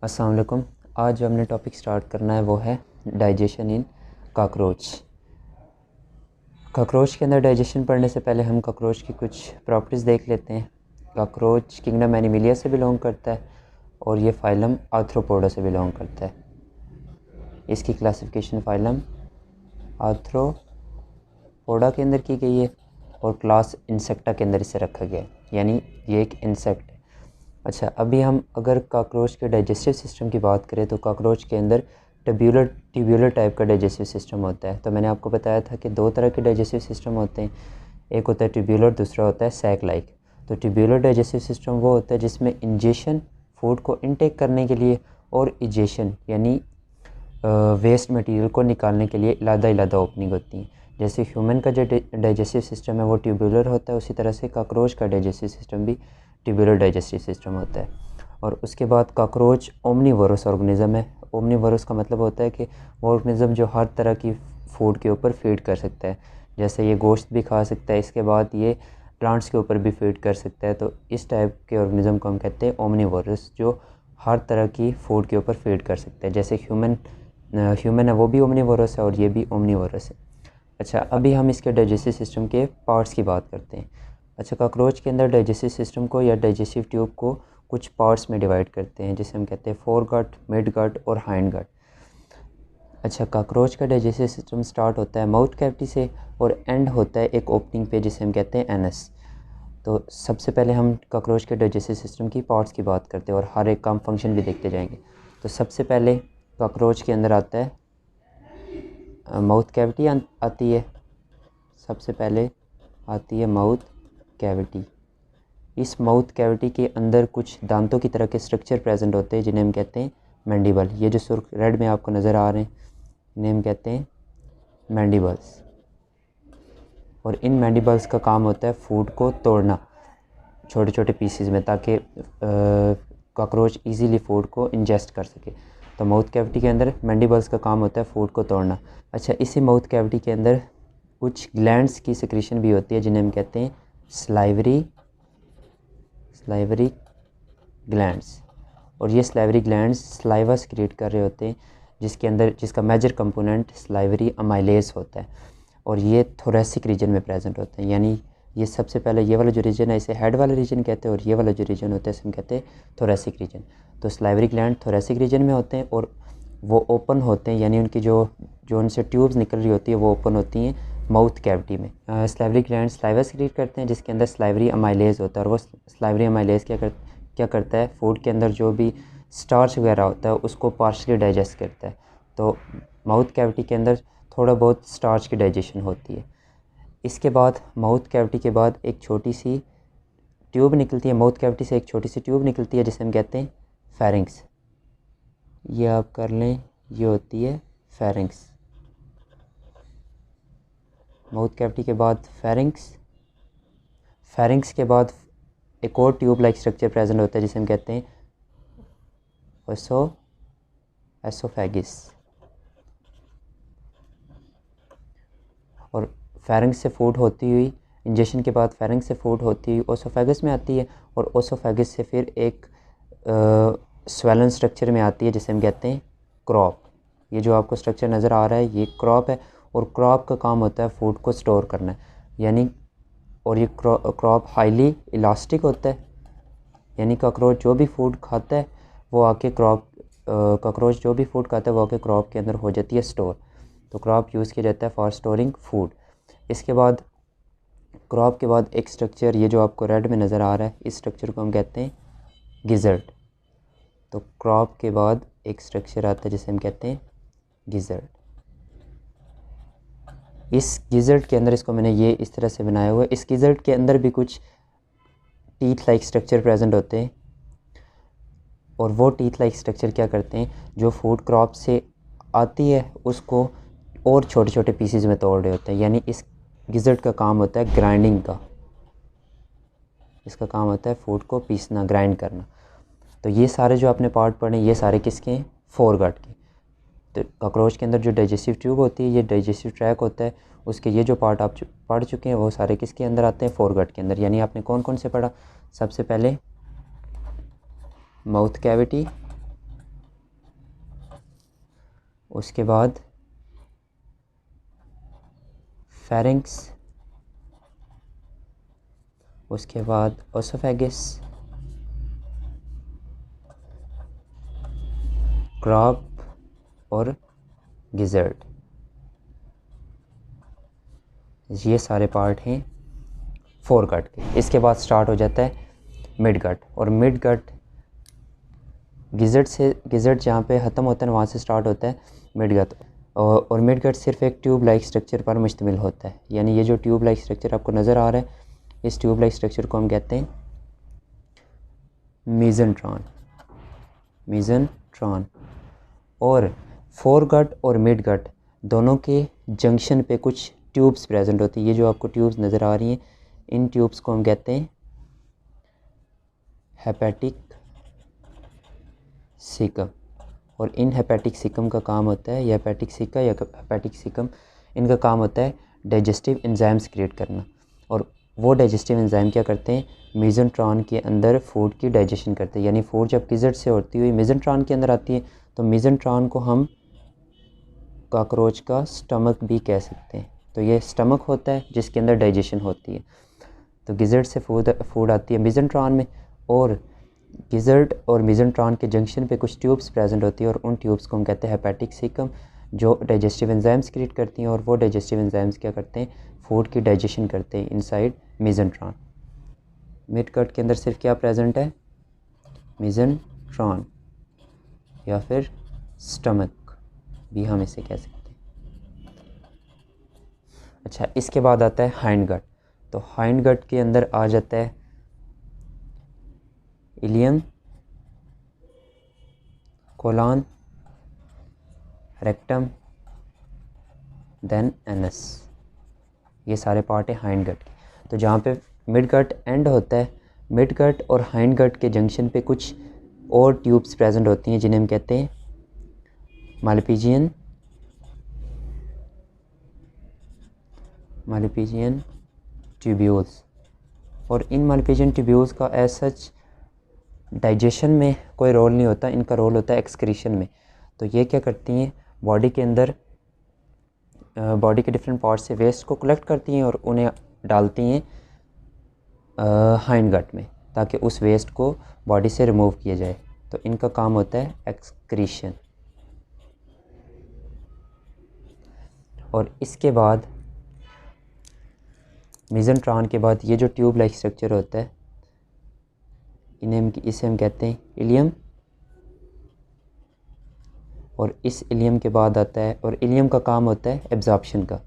अस्सलाम वालेकुम। आज जो हमने टॉपिक स्टार्ट करना है वो है डाइजेशन इन काकरोच। काकरोच के अंदर डाइजेशन पढ़ने से पहले हम काकरोच की कुछ प्रॉपर्टीज़ देख लेते हैं। काकरोच किंगडम एनिमिलिया से बिलोंग करता है और ये फाइलम आर्थ्रोपोडा से बिलोंग करता है। इसकी क्लासिफिकेशन फाइलम आर्थ्रोपोडा के अंदर की गई है और क्लास इंसेक्टा के अंदर इसे रखा गया है, यानी ये एक इंसेक्ट है। अच्छा, अभी हम अगर काकरोच के डाइजेस्टिव सिस्टम की बात करें तो काकरोच के अंदर ट्यूब्यूलर टाइप का डाइजेस्टिव सिस्टम होता है। तो मैंने आपको बताया था कि दो तरह के डाइजेस्टिव सिस्टम होते हैं, एक होता है ट्यूब्यूलर, दूसरा होता है सैक लाइक। तो ट्यूब्यूलर डाइजेस्टिव सिस्टम वो होता है जिसमें इंजेशन फूड को इनटेक करने के लिए और इजेशन यानी वेस्ट मटेरियल को निकालने के लिए इलादा ओपनिंग होती हैं। जैसे ह्यूमन का जो डाइजेस्टिव सिस्टम है वो ट्यूब्यूलर होता है, उसी तरह से काकरोच का डाइजेस्टिव सिस्टम भी ट्यूब्यूलर डाइजेस्टिव सिस्टम होता है। और उसके बाद काकरोच ओमनीवोरस ऑर्गेनिज़म है। ओमनीवोरस का मतलब होता है कि वो ऑर्गेनिज़म जो हर तरह की फूड के ऊपर फीड कर सकता है। जैसे ये गोश्त भी खा सकता है, इसके बाद ये प्लांट्स के ऊपर भी फीड कर सकता है। तो इस टाइप के ऑर्गेनिज़म को हम कहते हैं ओमनीवोरस, जो हर तरह की फूड के ऊपर फीड कर सकता है। जैसे ह्यूमन है, वो भी ओमनीवोरस है और ये भी ओमनीवोरस है। अच्छा, अभी हम इसके डाइजेस्टिव सिस्टम के पार्ट्स की बात करते हैं। अच्छा, काकरोच के अंदर डाइजेस्टिव सिस्टम को या डाइजेस्टिव ट्यूब को कुछ पार्ट्स में डिवाइड करते हैं, जिसे हम कहते हैं फोर गट, मिड गट और हाइंड गट। अच्छा, काकरोच का डाइजेस्टिव सिस्टम स्टार्ट होता है माउथ कैविटी से और एंड होता है एक ओपनिंग पे जिसे हम कहते हैं एनस। तो सबसे पहले हम काकरोच के डाइजेस्टिव सिस्टम की पार्ट्स की बात करते हैं और हर एक का हम फंक्शन भी देखते जाएंगे। तो सबसे पहले काकरोच के अंदर आता है माउथ कैविटी आती है। सबसे पहले आती है माउथ कैविटी। इस माउथ कैविटी के अंदर कुछ दांतों की तरह के स्ट्रक्चर प्रेजेंट होते हैं जिन्हें हम कहते हैं मैंडिबल। ये जो सुर्ख रेड में आपको नज़र आ रहे हैं इन्हें हम कहते हैं मैंडिबल्स। और इन मैंडिबल्स का काम होता है फूड को तोड़ना छोटे छोटे पीसेस में, ताकि कॉकरोच इजीली फूड को इंजेस्ट कर सके। तो माउथ कैविटी के अंदर मैंडिबल्स का काम होता है फूड को तोड़ना। अच्छा, इसी माउथ कैविटी के अंदर कुछ ग्लैंड्स की सिक्रीशन भी होती है जिन्हें हम कहते हैं स्लाइवरी ग्लैंड्स। और ये स्लाइवरी ग्लैंड्स स्लाइवा सिक्रीट कर रहे होते हैं, जिसका मेजर कंपोनेंट स्लाइवरी अमाइलेज होता है। और ये थोरेसिक रीजन में प्रेजेंट होते हैं, यानी ये सबसे पहले ये वाला जो रीजन है इसे हेड वाला रीजन कहते हैं और ये वाला जो रीजन होता है इसे हम कहते हैं थोरेसिक रीजन। तो स्लाइवरी ग्लैंड थोरेसिक रीजन में होते हैं और वो ओपन होते हैं, यानी उनकी जो उनसे ट्यूब्स निकल रही होती है वो ओपन होती हैं माउथ कैविटी में। स्लाइवरी ग्लैंड स्लाइवा सिक्रीट करते हैं जिसके अंदर स्लाइवरी अमाइलेज होता है। और वो स्लाइवरी अमाइलेज क्या करता है, फूड के अंदर जो भी स्टार्च वगैरह होता है उसको पार्शली डाइजेस्ट करता है। तो माउथ कैविटी के अंदर थोड़ा बहुत स्टार्च की डाइजेशन होती है। इसके बाद माउथ कैविटी के बाद एक छोटी सी ट्यूब निकलती है, माउथ कैविटी से एक छोटी सी ट्यूब निकलती है जिसे हम कहते हैं फेरिंग्स। ये आप कर लें, ये होती है फेरिंग्स। माउथ कैविटी के बाद फेरिंग्स के बाद एक और ट्यूब लाइक स्ट्रक्चर प्रेजेंट होता है जिसे हम कहते हैं एसोफेगिस। और फेरिंग्स से फूड होती हुई इंजेशन के बाद फेरिंग्स से फूड होती हुई ओसोफेगस में आती है और ओसोफेगस से फिर एक स्वेलन स्ट्रक्चर में आती है जिसे हम कहते हैं क्रॉप। ये जो आपको स्ट्रक्चर नज़र आ रहा है ये क्रॉप है और क्रॉप का काम होता है फूड को स्टोर करना, यानी और ये क्रॉप हाईली इलास्टिक होता है, यानी काकरोच जो भी फूड खाता है वो आके काकरोच जो भी फूड खाता है वो आके क्रॉप के अंदर हो जाती है स्टोर। तो क्रॉप यूज़ किया जाता है फॉर स्टोरिंग फूड। इसके बाद क्रॉप के बाद एक स्ट्रक्चर, ये जो आपको रेड में नज़र आ रहा है, इस स्ट्रक्चर को हम कहते हैं गिज़र्ड। तो क्रॉप के बाद एक स्ट्रक्चर आता है जिसे हम कहते हैं गिज़र्ड। इस गिज़र्ड के अंदर, इसको मैंने ये इस तरह से बनाया हुआ है, इस गिज़र्ड के अंदर भी कुछ टीथ लाइक स्ट्रक्चर प्रेजेंट होते हैं। और वो टीथ लाइक स्ट्रक्चर क्या करते हैं, जो फूड क्रॉप से आती है उसको और छोटे छोटे पीसेस में तोड़ रहे होते हैं। यानी इस गिज़र्ड का काम होता है ग्राइंडिंग का, इसका काम होता है फूड को पीसना, ग्राइंड करना। तो ये सारे जो आपने पार्ट पढ़े ये सारे किसके हैं, फोर गट के। तो काकरोच के अंदर जो डाइजेस्टिव ट्यूब होती है, ये डाइजेस्टिव ट्रैक होता है, उसके ये जो पार्ट आप पढ़ चुके हैं वो सारे किसके अंदर आते हैं, फोर गट के अंदर। यानी आपने कौन कौन से पढ़ा, सबसे पहले माउथ कैविटी, उसके बाद फेरिंक्स, उसके बाद ओसोफेगस, क्रॉप और गिजर्ड। ये सारे पार्ट हैं फोरगट के। इसके बाद स्टार्ट हो जाता है मिडगट, और मिडगट गिजर्ड जहाँ पे ख़त्म होता है वहाँ से स्टार्ट होता है मिडगट। और मिडगट सिर्फ एक ट्यूब लाइक स्ट्रक्चर पर मुश्तमिल होता है। यानी ये जो ट्यूब लाइक स्ट्रक्चर आपको नज़र आ रहा है, इस ट्यूब लाइक स्ट्रक्चर को हम कहते हैं मीज़ेंट्रॉन। और फोरगट और मिडगट दोनों के जंक्शन पे कुछ ट्यूब्स प्रेजेंट होती है। ये जो आपको ट्यूब्स नज़र आ रही हैं, इन ट्यूब्स को हम कहते हैं हेपेटिक सीकम। और इन हेपेटिक सीकम का काम होता है, या हेपेटिक सीका या हेपेटिक सीकम, इनका काम होता है डाइजेस्टिव एंजाइम्स क्रिएट करना। और वो डाइजेस्टिव एंजाइम क्या करते हैं, मीज़ेंट्रॉन के अंदर फूड की डाइजेशन करते हैं। यानी फूड जब गिजर्ड से होती हुई मीज़ेंट्रॉन के अंदर आती है, तो मीज़ेंट्रॉन को हम कॉकरोच का स्टमक भी कह सकते हैं। तो ये स्टमक होता है जिसके अंदर डाइजेशन होती है। तो गिजर्ड से फूड आती है मीज़ेंट्रॉन में, और गिजर्ड और मीज़ेंट्रॉन के जंक्शन पे कुछ ट्यूब्स प्रेजेंट होती है, और उन ट्यूब्स को हम कहते हैं हेपेटिक सीकम, जो डाइजेस्टिव एंजाइम्स क्रिएट करती हैं। और वो डाइजेस्टिव एंजाइम्स क्या करते हैं, फूड की डाइजेशन करते हैं इनसाइड मीज़ेंट्रॉन। मिडगट के अंदर सिर्फ क्या प्रेजेंट है, मीज़ेंट्रॉन या फिर स्टमक भी हम इसे कह सकते हैं। अच्छा, इसके बाद आता है हाइंडगट। तो हाइंडगट के अंदर आ जाता है ileum, colon, rectum, then anus. ये सारे पार्ट है हाइंडगट के। तो जहाँ पे मिडगट एंड होता है, मिडगट और हाइंडगट के जंक्शन पे कुछ और ट्यूब्स प्रेजेंट होती हैं जिन्हें हम कहते हैं मालपीजियन ट्यूब्यूल्स। और इन मालपीजियन ट्यूब्यूल्स का एज सच डाइजेशन में कोई रोल नहीं होता, इनका रोल होता है एक्सक्रीशन में। तो ये क्या करती हैं, बॉडी के अंदर बॉडी के डिफरेंट पार्ट्स से वेस्ट को कलेक्ट करती हैं और उन्हें डालती हैं हाइंडगट में, ताकि उस वेस्ट को बॉडी से रिमूव किया जाए। तो इनका काम होता है एक्सक्रीशन। और इसके बाद मीज़ेंट्रॉन के बाद ये जो ट्यूब लाइक स्ट्रक्चर होता है, इसे हम कहते हैं इलियम। और इस इलियम के बाद आता है, और इलियम का काम होता है एब्जॉर्प्शन का।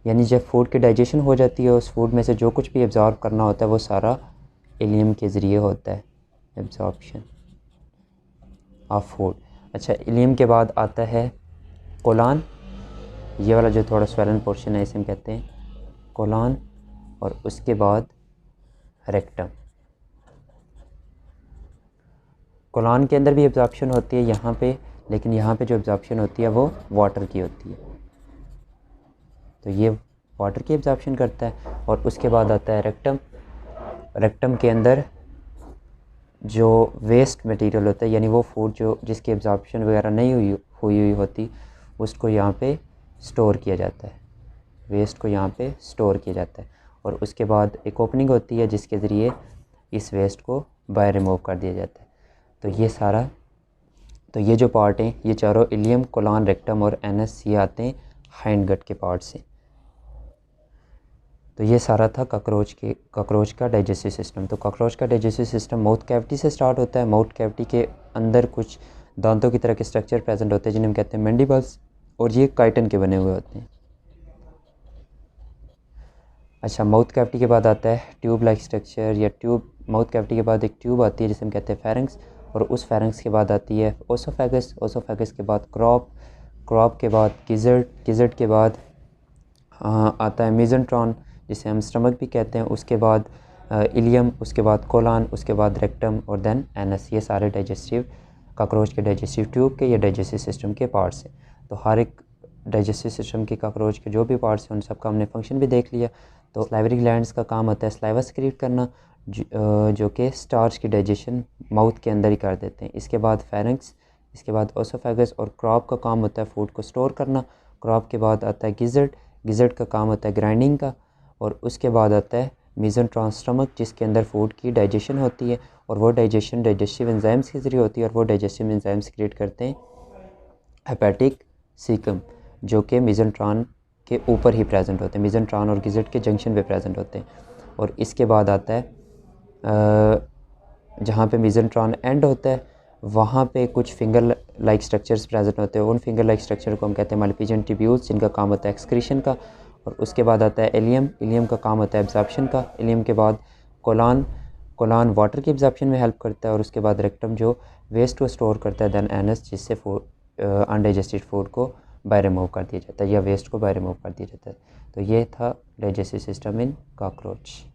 यानी जब फूड की डाइजेशन हो जाती है, उस फूड में से जो कुछ भी एब्जॉर्ब करना होता है वो सारा इलियम के ज़रिए होता है, एब्जॉर्प्शन ऑफ फूड। अच्छा, इलियम के बाद आता है कोलन। ये वाला जो थोड़ा स्वेलन पोर्शन है इसे हम कहते हैं कोलन। और उसके बाद रेक्टम। कोलन के अंदर भी एब्जॉर्प्शन होती है यहाँ पे, लेकिन यहाँ पे जो एब्जॉर्प्शन होती है वो वाटर की होती है। तो ये वाटर की एब्जॉर्प्शन करता है। और उसके बाद आता है रेक्टम। रेक्टम के अंदर जो वेस्ट मटेरियल होता है, यानी वो फूड जो जिसकी एब्जॉर्प्शन वगैरह नहीं हुई होती, उसको यहाँ पे स्टोर किया जाता है, वेस्ट को यहाँ पे स्टोर किया जाता है। और उसके बाद एक ओपनिंग होती है जिसके ज़रिए इस वेस्ट को बाहर रिमूव कर दिया जाता है। तो ये जो पार्ट हैं, ये चारों इलियम, कोलन, रेक्टम और एनस, ये आते हैं हाइंडगट के पार्ट से। तो ये सारा था कॉकरोच का डाइजेस्टिव सिस्टम। तो कॉकरोच का डाइजेस्टिव सिस्टम माउथ कैविटी से स्टार्ट होता है। माउथ कैविटी के अंदर कुछ दांतों की तरह के स्ट्रक्चर प्रेजेंट होते हैं जिन्हें हम कहते हैं मैंडिबल्स, और ये काइटन के बने हुए होते हैं। अच्छा, माउथ कैविटी के बाद आता है ट्यूब लाइक स्ट्रक्चर या ट्यूब। माउथ कैविटी के बाद एक ट्यूब आती है जिसे हम कहते हैं फेरिंक्स, और उस फेरिंक्स के बाद आती है ओसोफेगस। ओसोफेगस के बाद क्रॉप के बाद गिजर्ड के बाद आता है मीज़ेंट्रॉन जिसे हम स्टमक भी कहते हैं। उसके बाद इलियम, उसके बाद कोलन, उसके बाद रेक्टम और देन एनस। ये सारे कॉकरोच के डाइजेस्टिव ट्यूब के या डाइजेस्टिव सिस्टम के पार्ट्स हैं। तो हर एक डाइजेस्टिव सिस्टम के कॉकरोच के जो भी पार्ट्स हैं उन सब का हमने फंक्शन भी देख लिया। तो सलाइवरी ग्लैंड्स का काम होता है सलाइवा सिक्रीट करना, जो कि स्टार्च की डाइजेशन माउथ के अंदर ही कर देते हैं। इसके बाद फेरिंक्स इसके बाद ओसोफेगस और क्रॉप का काम होता है फूड को स्टोर करना। क्रॉप के बाद आता है गिज़र्ड, गिज़र्ड का काम होता है ग्राइंडिंग का। और उसके बाद आता है मेसेंट्रॉन स्टमक, जिसके अंदर फूड की डाइजेशन होती है, और वो डाइजेशन डाइजेस्टिव एंजाइम्स के ज़रिए होती है, और वो डाइजेस्टिव एंजाइम्स क्रिएट करते हैं हेपेटिक सीकम, जो कि मेसेंट्रॉन के ऊपर ही प्रेजेंट होते हैं, मेसेंट्रॉन और गिज़र्ड के जंक्शन पे प्रेजेंट होते हैं। और इसके बाद आता है जहाँ पे मेसेंट्रॉन एंड होता है वहाँ पे कुछ फिंगर लाइक स्ट्रक्चर्स प्रेजेंट होते हैं। उन फिंगर लाइक स्ट्रक्चर को हम कहते हैं मालपीजियन ट्यूब्यूल्स, जिनका काम होता है एक्सक्रीशन का। और उसके बाद आता है इलियम, इलियम का काम होता है एब्जॉर्प्शन का। इलियम के बाद कोलान, कोलान वाटर की एब्जॉर्प्शन में हेल्प करता है। और उसके बाद रेक्टम जो वेस्ट को स्टोर करता है। देन एनस, जिससे अनडाइजेस्टेड फूड को बाहर रिमूव कर दिया जाता है, या वेस्ट को बाहर रिमूव कर दिया जाता है। तो ये था डाइजेस्टिव सिस्टम इन कॉकरोच।